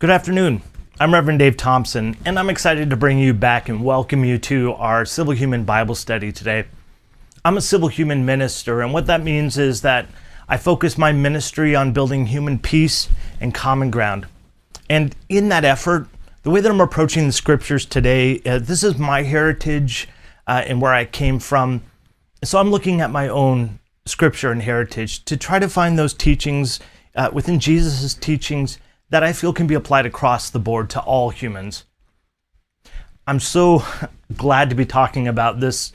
Good afternoon. I'm Rev Dave Thompson, and I'm excited to bring you back and welcome you to our Civil Human Bible study today. I'm a civil human minister, and what that means is that I focus my ministry on building human peace and common ground. And in that effort, the way that I'm approaching the scriptures today, this is my heritage and where I came from. So I'm looking at my own scripture and heritage to try to find those teachings within Jesus' teachings that I feel can be applied across the board to all humans. I'm so glad to be talking about this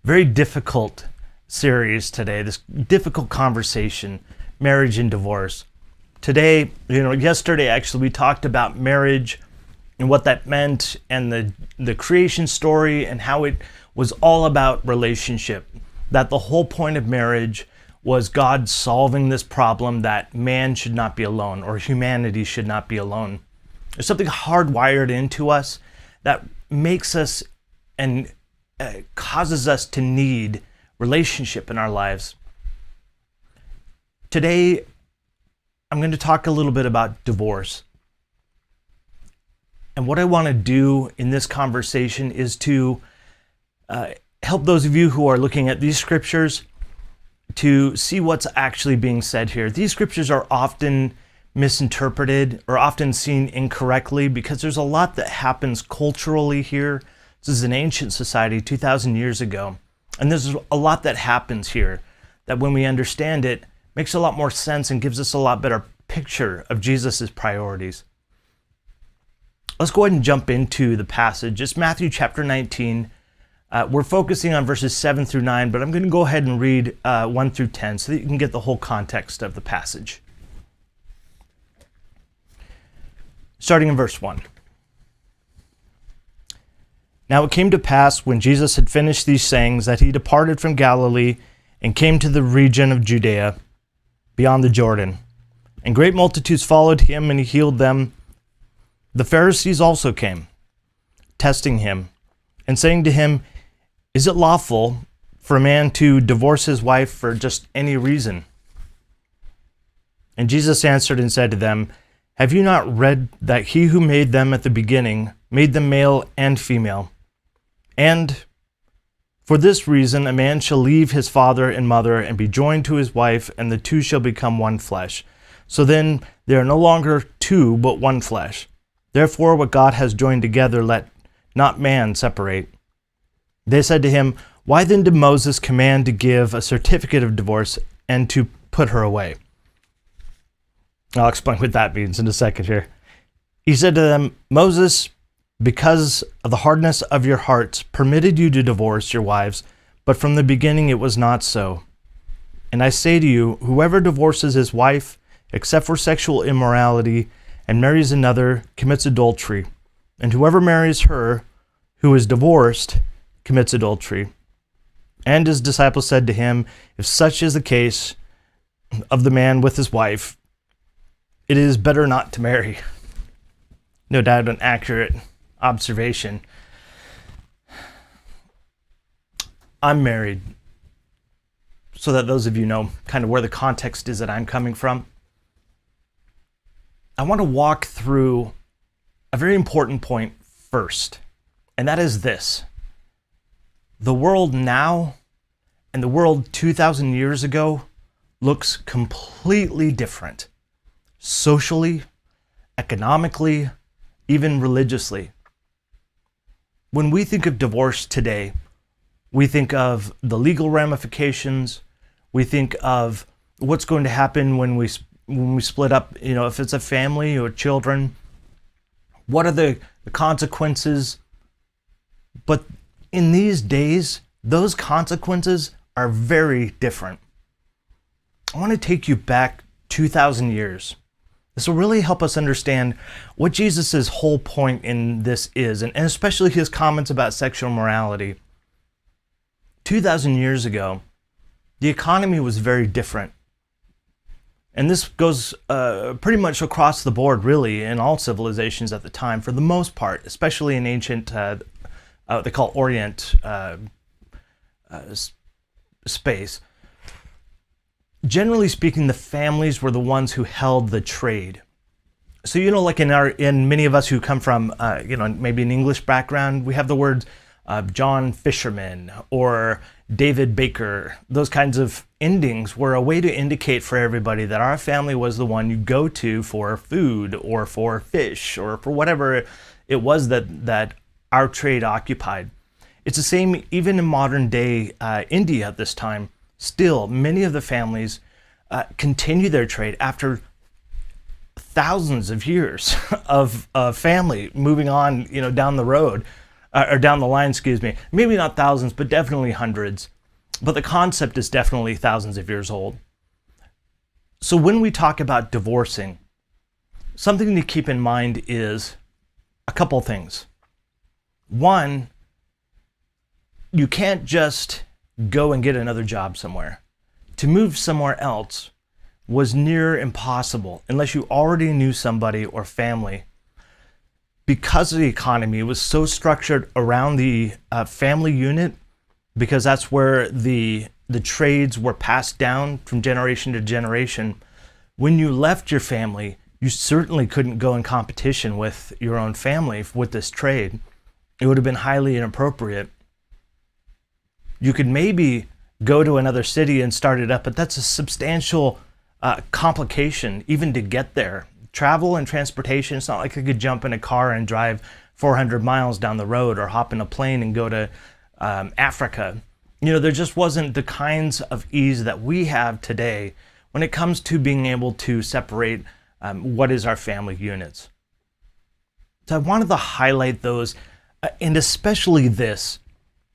very difficult series today, this difficult conversation, marriage and divorce. Today, yesterday actually we talked about marriage and what that meant and the creation story and how it was all about relationship, that the whole point of marriage was God solving this problem that man should not be alone, or humanity should not be alone. There's something hardwired into us that makes us and causes us to need relationship in our lives. Today, I'm going to talk a little bit about divorce. And what I want to do in this conversation is to help those of you who are looking at these scriptures to see what's actually being said here. These scriptures are often misinterpreted or often seen incorrectly because there's a lot that happens culturally here. This is an ancient society 2,000 years ago. And there's a lot that happens here that when we understand it, makes a lot more sense and gives us a lot better picture of Jesus's priorities. Let's go ahead and jump into the passage. It's Matthew chapter 19. We're focusing on verses 7 through 9, but I'm going to go ahead and read 1 through 10 so that you can get the whole context of the passage. Starting in verse 1. Now it came to pass when Jesus had finished these sayings that he departed from Galilee and came to the region of Judea beyond the Jordan. And great multitudes followed him, and he healed them. The Pharisees also came, testing him, and saying to him, "Is it lawful for a man to divorce his wife for just any reason?" And Jesus answered and said to them, "Have you not read that he who made them at the beginning made them male and female? And for this reason a man shall leave his father and mother and be joined to his wife, and the two shall become one flesh. So then they are no longer two, but one flesh. Therefore what God has joined together, let not man separate." They said to him, "Why then did Moses command to give a certificate of divorce and to put her away?" I'll explain what that means in a second here. He said to them, "Moses, because of the hardness of your hearts, permitted you to divorce your wives, but from the beginning it was not so. And I say to you, whoever divorces his wife, except for sexual immorality, and marries another, commits adultery. And whoever marries her who is divorced commits adultery." And his disciples said to him, "If such is the case of the man with his wife, it is better not to marry." No doubt an accurate observation. I'm married, so that those of you know kind of where the context is that I'm coming from. I want to walk through a very important point first, and that is this. The world now and the world 2,000 years ago looks completely different, socially, economically, even religiously. When we think of divorce today, we think of the legal ramifications, we think of what's going to happen when we split up, if it's a family or children, what are the consequences? But in these days, those consequences are very different. I want to take you back 2,000 years. This will really help us understand what Jesus' whole point in this is, and especially his comments about sexual morality. 2,000 years ago, the economy was very different. And this goes pretty much across the board, really, in all civilizations at the time, for the most part, especially in ancient, they call Orient space. Generally speaking, the families were the ones who held the trade. So, like in many of us who come from, maybe an English background, we have the words John Fisherman or David Baker. Those kinds of endings were a way to indicate for everybody that our family was the one you go to for food or for fish or for whatever it was that our trade occupied. It's the same even in modern day India at this time. Still, many of the families continue their trade after thousands of years of family moving on, down the road, or down the line, excuse me. Maybe not thousands, but definitely hundreds. But the concept is definitely thousands of years old. So when we talk about divorcing, something to keep in mind is a couple things. One, you can't just go and get another job somewhere. To move somewhere else was near impossible unless you already knew somebody or family. Because the economy was so structured around the family unit, because that's where the trades were passed down from generation to generation, when you left your family, you certainly couldn't go in competition with your own family with this trade. It would have been highly inappropriate. You could maybe go to another city and start it up, but that's a substantial complication even to get there. Travel and transportation, it's not like you could jump in a car and drive 400 miles down the road or hop in a plane and go to Africa. There just wasn't the kinds of ease that we have today when it comes to being able to separate what is our family units. So I wanted to highlight those, and especially this.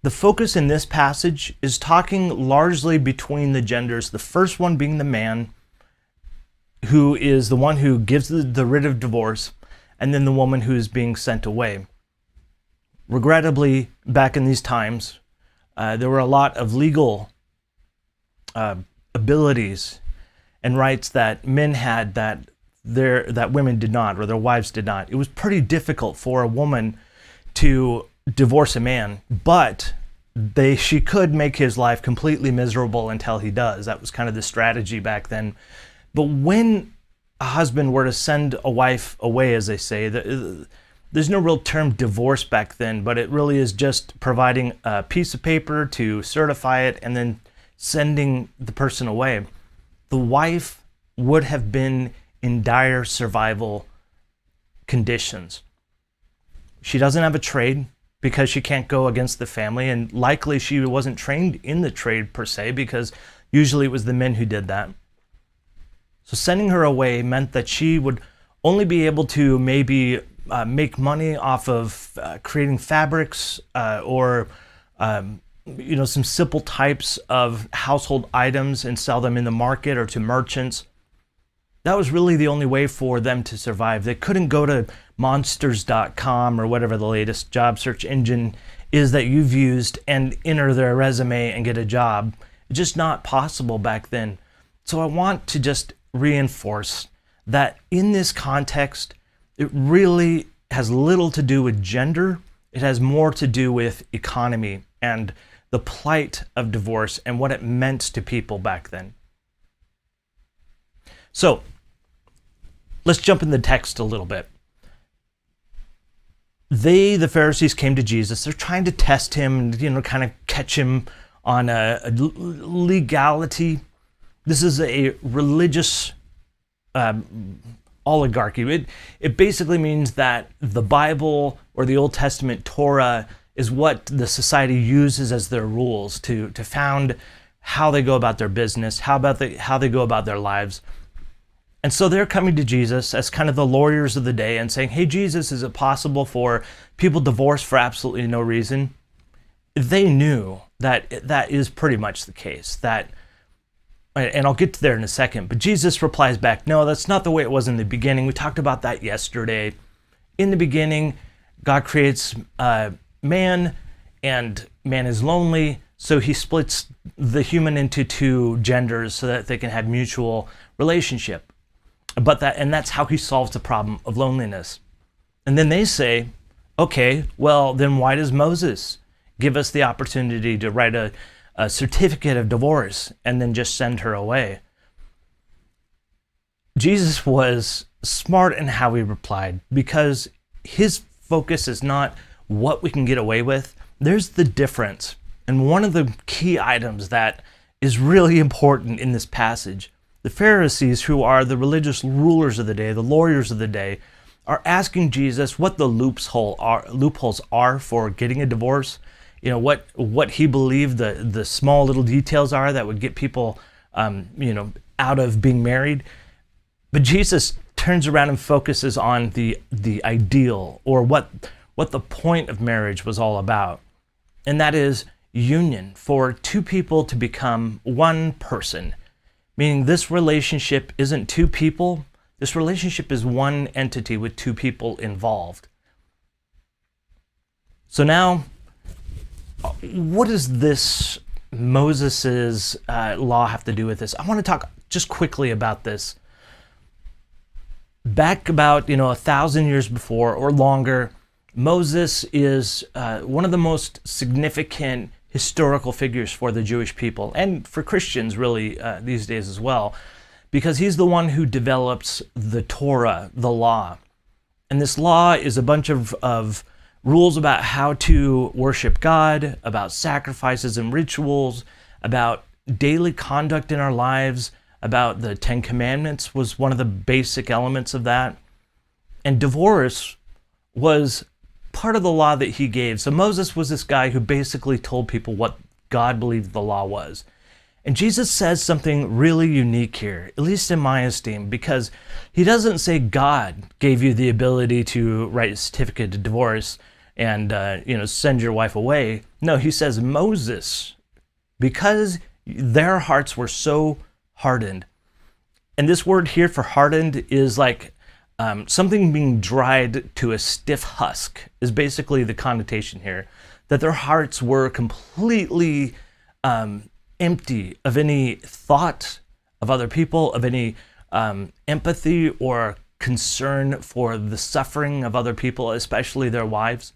The focus in this passage is talking largely between the genders, the first one being the man, who is the one who gives the writ of divorce, and then the woman who is being sent away. Regrettably, back in these times, there were a lot of legal abilities and rights that men had that women did not, or their wives did not. It was pretty difficult for a woman to divorce a man, but she could make his life completely miserable until he does. That was kind of the strategy back then. But when a husband were to send a wife away, as they say, there's no real term divorce back then, but it really is just providing a piece of paper to certify it and then sending the person away. The wife would have been in dire survival conditions. She doesn't have a trade because she can't go against the family, and likely she wasn't trained in the trade per se, because usually it was the men who did that. So sending her away meant that she would only be able to maybe make money off of creating fabrics or some simple types of household items and sell them in the market or to merchants. That was really the only way for them to survive. They couldn't go to monsters.com or whatever the latest job search engine is that you've used and enter their resume and get a job. It's just not possible back then. So I want to just reinforce that in this context, it really has little to do with gender. It has more to do with economy and the plight of divorce and what it meant to people back then. So let's jump in the text a little bit. The Pharisees, came to Jesus. They're trying to test him, kind of catch him on a legality. This is a religious oligarchy. It basically means that the Bible or the Old Testament Torah is what the society uses as their rules to found how they go about their business, how they go about their lives. And so they're coming to Jesus as kind of the lawyers of the day and saying, hey, Jesus, is it possible for people divorced for absolutely no reason? They knew that that is pretty much the case. And I'll get to there in a second, but Jesus replies back, no, that's not the way it was in the beginning. We talked about that yesterday. In the beginning, God creates man, and man is lonely, so he splits the human into two genders so that they can have mutual relationship. And that's how he solves the problem of loneliness. And then they say, okay, well, then why does Moses give us the opportunity to write a certificate of divorce and then just send her away? Jesus was smart in how he replied, because his focus is not what we can get away with. There's the difference. And one of the key items that is really important in this passage, the Pharisees, who are the religious rulers of the day, the lawyers of the day, are asking Jesus what the loopholes are for getting a divorce. What he believed the small little details are that would get people out of being married. But Jesus turns around and focuses on the ideal, or what the point of marriage was all about. And that is union, for two people to become one person. Meaning this relationship isn't two people. This relationship is one entity with two people involved. So now, what does this Moses's law have to do with this? I want to talk just quickly about this. Back about 1,000 years before or longer, Moses is one of the most significant historical figures for the Jewish people, and for Christians really these days as well, because he's the one who develops the Torah, the law. And this law is a bunch of rules about how to worship God, about sacrifices and rituals, about daily conduct in our lives, about the Ten Commandments was one of the basic elements of that. And divorce was part of the law that he gave. So Moses was this guy who basically told people what God believed the law was. And Jesus says something really unique here, at least in my esteem, because he doesn't say God gave you the ability to write a certificate of divorce and send your wife away. No, he says Moses, because their hearts were so hardened. And this word here for hardened is like something being dried to a stiff husk, is basically the connotation here. That their hearts were completely empty of any thought of other people, of any empathy or concern for the suffering of other people, especially their wives.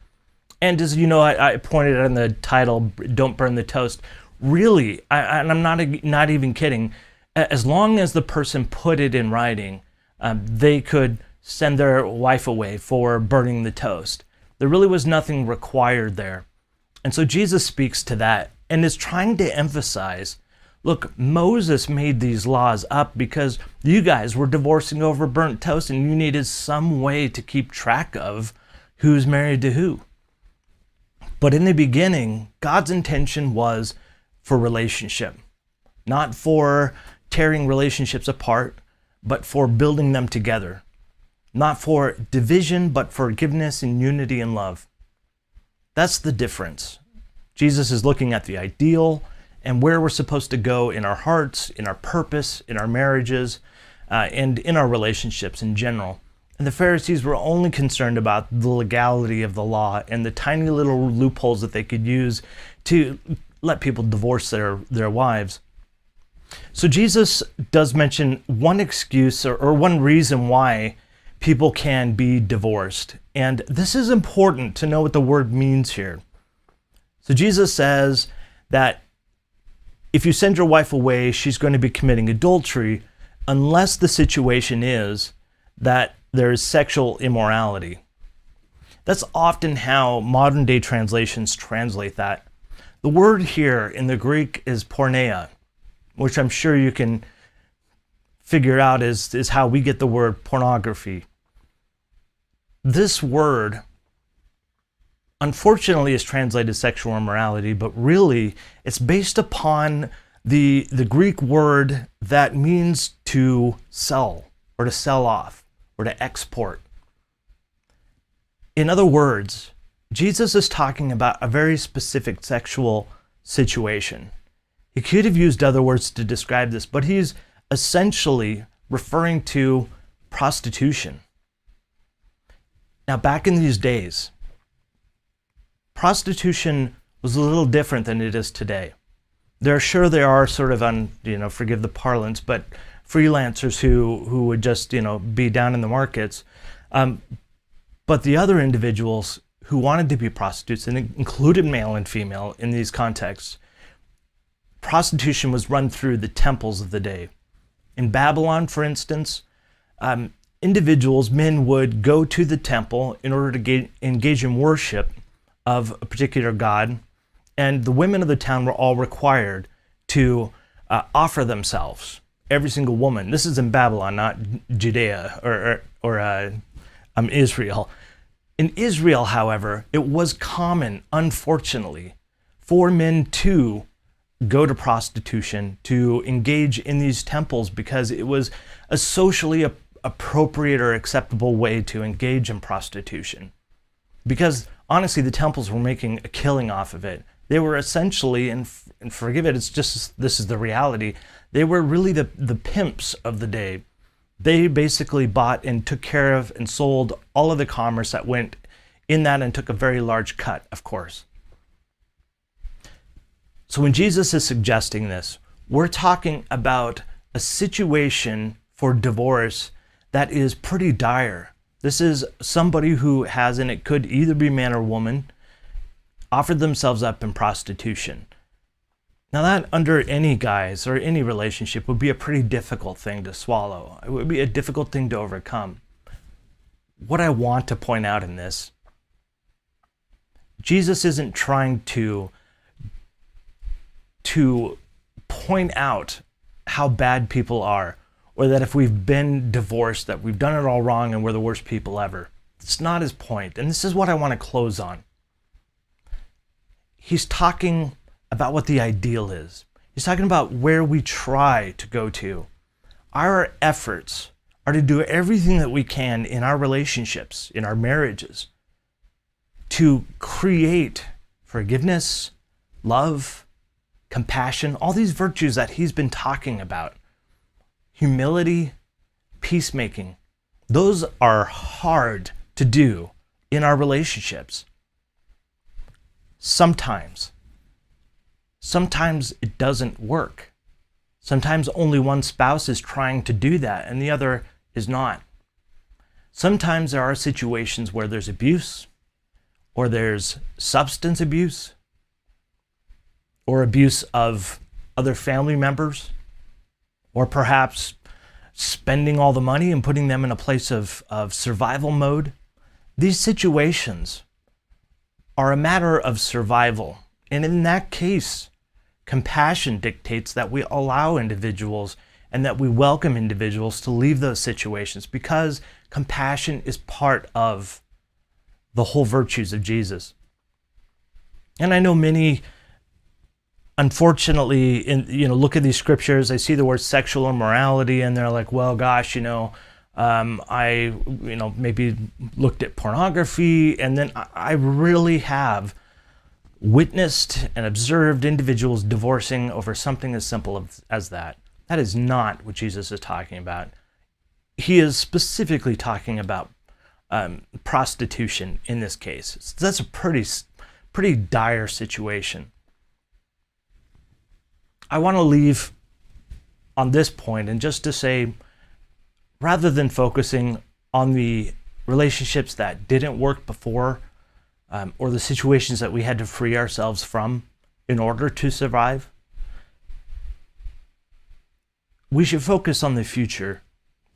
And as you know, I pointed out in the title, Don't Burn the Toast. Really, and I'm not even kidding, as long as the person put it in writing, they could send their wife away for burning the toast. There really was nothing required there. And so Jesus speaks to that and is trying to emphasize, look, Moses made these laws up because you guys were divorcing over burnt toast and you needed some way to keep track of who's married to who. But in the beginning, God's intention was for relationship, not for tearing relationships apart, but for building them together. Not for division, but forgiveness and unity and love. That's the difference. Jesus is looking at the ideal and where we're supposed to go in our hearts, in our purpose, in our marriages, and in our relationships in general. And the Pharisees were only concerned about the legality of the law and the tiny little loopholes that they could use to let people divorce their wives. So Jesus does mention one excuse or one reason why people can be divorced. And this is important to know what the word means here. So Jesus says that if you send your wife away, she's going to be committing adultery unless the situation is that there is sexual immorality. That's often how modern day translations translate that. The word here in the Greek is porneia, which I'm sure you can figure out is how we get the word pornography. This word, unfortunately, is translated sexual immorality, but really it's based upon the Greek word that means to sell or to sell off or to export. In other words, Jesus is talking about a very specific sexual situation. He could have used other words to describe this, but he's essentially referring to prostitution. Now, back in these days, prostitution was a little different than it is today. There are sort of forgive the parlance, but freelancers who would just, be down in the markets. But the other individuals who wanted to be prostitutes, and included male and female in these contexts, prostitution was run through the temples of the day. In Babylon, for instance, individuals, men, would go to the temple in order to engage in worship of a particular god, and the women of the town were all required to offer themselves. Every single woman. This is in Babylon, not Judea or Israel. In Israel, however, it was common, unfortunately, for men to go to prostitution, to engage in these temples, because it was a socially appropriate or acceptable way to engage in prostitution. Because honestly, the temples were making a killing off of it. They were essentially, and forgive it, it's just, this is the reality, they were really the pimps of the day. They basically bought and took care of and sold all of the commerce that went in that, and took a very large cut, of course. So when Jesus is suggesting this, we're talking about a situation for divorce that is pretty dire. This is somebody who has, and it could either be man or woman, offered themselves up in prostitution. Now that, under any guise or any relationship, would be a pretty difficult thing to swallow. It would be a difficult thing to overcome. What I want to point out in this, Jesus isn't trying to point out how bad people are, or that if we've been divorced, that we've done it all wrong and we're the worst people ever. It's not his point, and this is what I want to close on. He's talking about what the ideal is. He's talking about where we try to go to. Our efforts are to do everything that we can in our relationships, in our marriages, to create forgiveness, love, compassion, all these virtues that he's been talking about. Humility, peacemaking. Those are hard to do in our relationships. Sometimes it doesn't work. Sometimes only one spouse is trying to do that and the other is not. Sometimes there are situations where there's abuse, or there's substance abuse, or abuse of other family members, or perhaps spending all the money and putting them in a place of survival mode. These situations are a matter of survival. And in that case, compassion dictates that we allow individuals and that we welcome individuals to leave those situations, because compassion is part of the whole virtues of Jesus. And I know many, unfortunately, look at these scriptures, they see the word sexual immorality and they're like, well, gosh, I maybe looked at pornography, and then I really have witnessed and observed individuals divorcing over something as simple as that. That is not what Jesus is talking about. He is specifically talking about prostitution in this case. So that's a pretty dire situation. I want to leave on this point, and just to say, rather than focusing on the relationships that didn't work before, or the situations that we had to free ourselves from in order to survive, we should focus on the future,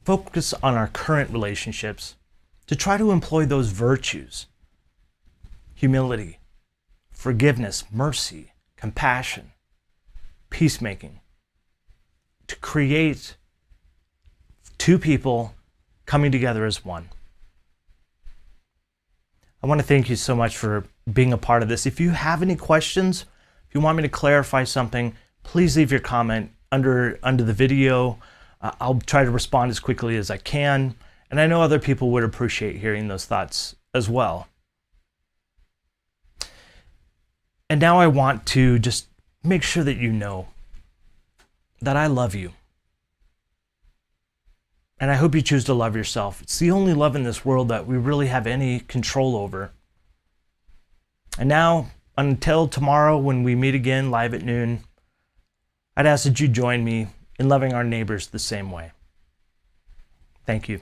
focus on our current relationships, to try to employ those virtues: humility, forgiveness, mercy, compassion, peacemaking, to create two people coming together as one. I want to thank you so much for being a part of this. If you have any questions, if you want me to clarify something, please leave your comment under the video. I'll try to respond as quickly as I can. And I know other people would appreciate hearing those thoughts as well. And now I want to just make sure that you know that I love you. And I hope you choose to love yourself. It's the only love in this world that we really have any control over. And now, until tomorrow when we meet again live at noon, I'd ask that you join me in loving our neighbors the same way. Thank you.